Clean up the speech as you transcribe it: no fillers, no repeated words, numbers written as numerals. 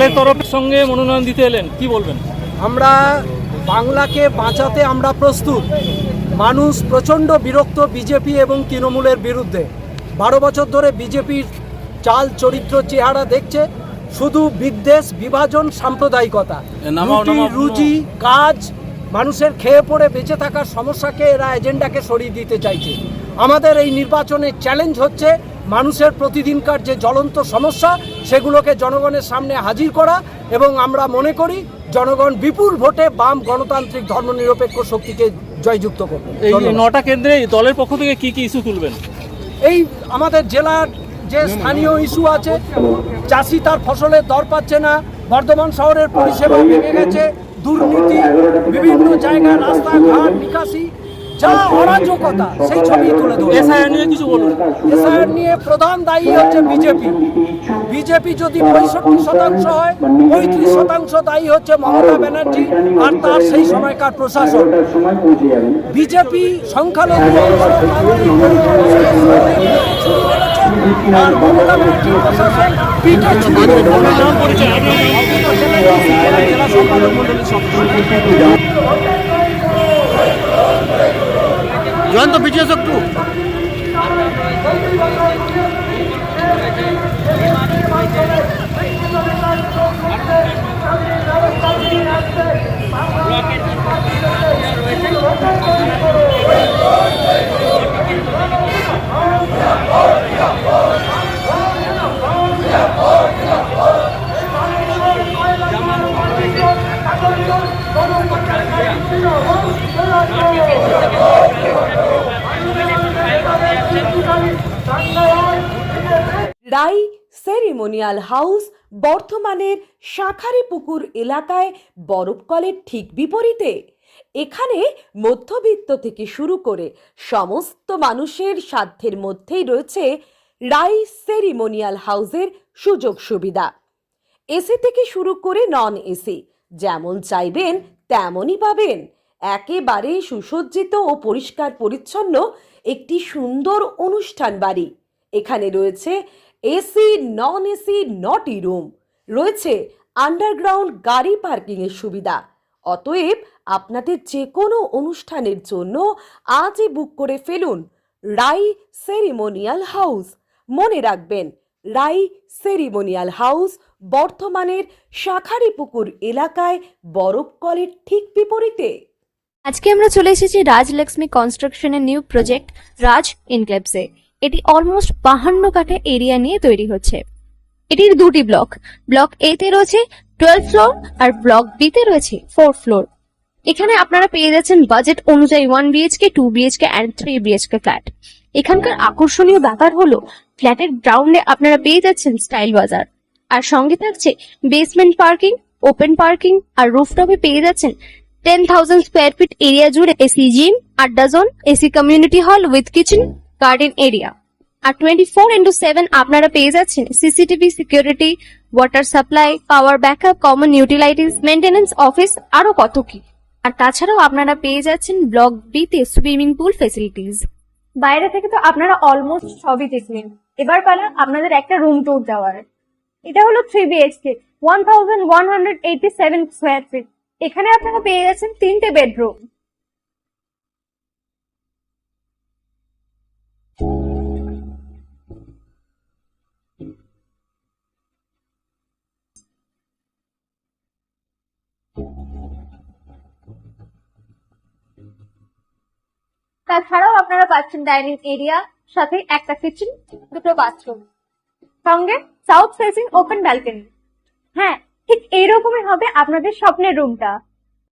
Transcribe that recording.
দলের তরফের সঙ্গে মনোনয়ন দিতে এলেন, কি বলবেন? আমরা বাংলাকে বাঁচাতে আমরা প্রস্তুত। মানুষ প্রচণ্ড বিরক্ত বিজেপি এবং তৃণমূলের বিরুদ্ধে। 12 বছর ধরে বিজেপির চাল চরিত্র চেহারা দেখছে শুধু বিদ্বেষ, বিভাজন, সাম্প্রদায়িকতা, রুজি কাজ, মানুষের খেয়ে পড়ে বেঁচে থাকার সমস্যাকে এরা এজেন্ডাকে সরিয়ে দিতে চাইছে। আমাদের এই নির্বাচনের চ্যালেঞ্জ হচ্ছে মানুষের প্রতিদিনকার যে জ্বলন্ত সমস্যা সেগুলোকে জনগণের সামনে হাজির করা, এবং আমরা মনে করি জনগণ বিপুল ভোটে বাম গণতান্ত্রিক ধর্মনিরপেক্ষ শক্তিকে জয়যুক্ত করবে। এই 9টা কেন্দ্রে দলের পক্ষ থেকে কি কি ইস্যু তুলবেন? এই আমাদের জেলার যে স্থানীয় ইস্যু আছে, চাষি তার ফসলের দর পাচ্ছে না, বর্ধমান শহরের পরিষেবা ভেঙে গেছে, দুর্নীতি, বিভিন্ন জায়গায় রাস্তাঘাট, নিকাশি, যা অরাজকতা, সেই ছবি তুলে ধরুন। এসআইআর নিয়ে কিছু বলুন। এসআইআর নিয়ে প্রধান দায়ী হচ্ছে বিজেপি। বিজেপি যদি 65% হয়, 35% দায়ী হচ্ছে মমতা ব্যানার্জি আর তার সেই সময়কার প্রশাসন। বিজেপি সংখ্যালঘু আর মমতা ব্যানার্জির প্রশাসন পিঠে ছুরি জেলা সম্পাদক মন্ডলীর জয়ন্ত পিছিয়ে একটু। রাই সেরিমোনিয়াল হাউস বর্ধমানের শাঁখারীপুকুর এলাকায় বরফকলের ঠিক বিপরীতে। এখানে মধ্যবিত্ত থেকে শুরু করে সমস্ত মানুষের সাধ্যের মধ্যেই রয়েছে রাই সেরিমোনিয়াল হাউসের সুযোগ সুবিধা। এসি থেকে শুরু করে নন এসি, যেমন চাইবেন তেমনই পাবেন। একেবারে সুসজ্জিত ও পরিষ্কার পরিচ্ছন্ন একটি সুন্দর অনুষ্ঠান বাড়ি। এখানে রয়েছে এসি, নন এসি, নটি রুম, রয়েছে আন্ডারগ্রাউন্ড গাড়ি পার্কিংয়ের সুবিধা। অতএব আপনাদের যে কোনো অনুষ্ঠানের জন্য আজই বুক করে ফেলুন রাই সেরিমোনিয়াল হাউস। মনে রাখবেন, রাই সেরিমোনিয়াল হাউস বর্ধমানের শাঁখারীপুকুর এলাকায় বরফকলের ঠিক বিপরীতে। আজকে আমরা চলে এসেছি রাজলক্ষ্মী কনস্ট্রাকশনের নিউ প্রজেক্ট রাজ ইনক্লেভসে। এটি অলমোস্ট 52 কাঠা এরিয়া নিয়ে তৈরি হচ্ছে। এটির দুটি ব্লক, ব্লক এ তে রয়েছে 12 ফ্লোর আর ব্লক বি তে রয়েছে 4 ফ্লোর। এখানে আপনারা পেয়ে যাচ্ছেন বাজেট অনুযায়ী 1 BHK, 2 BHK and 3 BHK flat. এখানকার আকর্ষণীয় ব্যাপার হলো ফ্ল্যাটের গ্রাউন্ডে আপনারা পেয়ে যাচ্ছেন স্টাইল বাজার, আর সঙ্গে থাকছে বেসমেন্ট পার্কিং, ওপেন পার্কিং, আর রুফটপে পেয়ে যাচ্ছেন 10,000 স্কোয়ার ফিট এরিয়া জুড়ে এসি জিম, আড্ডা zone, AC community hall with kitchen, garden area. আর 24/7 আপনারা পেয়ে যাচ্ছেন CCTV security, water supply, power backup, common utilities, maintenance office, আরো কত কি। আর তাছাড়াও আপনারা পেয়ে যাচ্ছেন ব্লক বি তে সুইমিং পুল ফেসিলিটিস। বাইরে থেকে তো আপনারা অলমোস্ট সবই দেখলেন, এবার পালা আপনাদের একটা রুম ট্যুর দেওয়ার। এটা হলো 3 বিএইচকে, 1187 স্কোয়ার ফিট। এখানে আপনারা পেয়ে যাচ্ছেন 3টে বেডরুম। তাছাড়াও আপনারা পাচ্ছেন ডাইনিং এরিয়া, সাথে একটা কিচেন, 2টো বাথরুম, সঙ্গে সাউথ ফেসিং ওপেন ব্যালকনি। হ্যাঁ, ঠিক এইরকমই হবে আপনাদের স্বপ্নের রুমটা।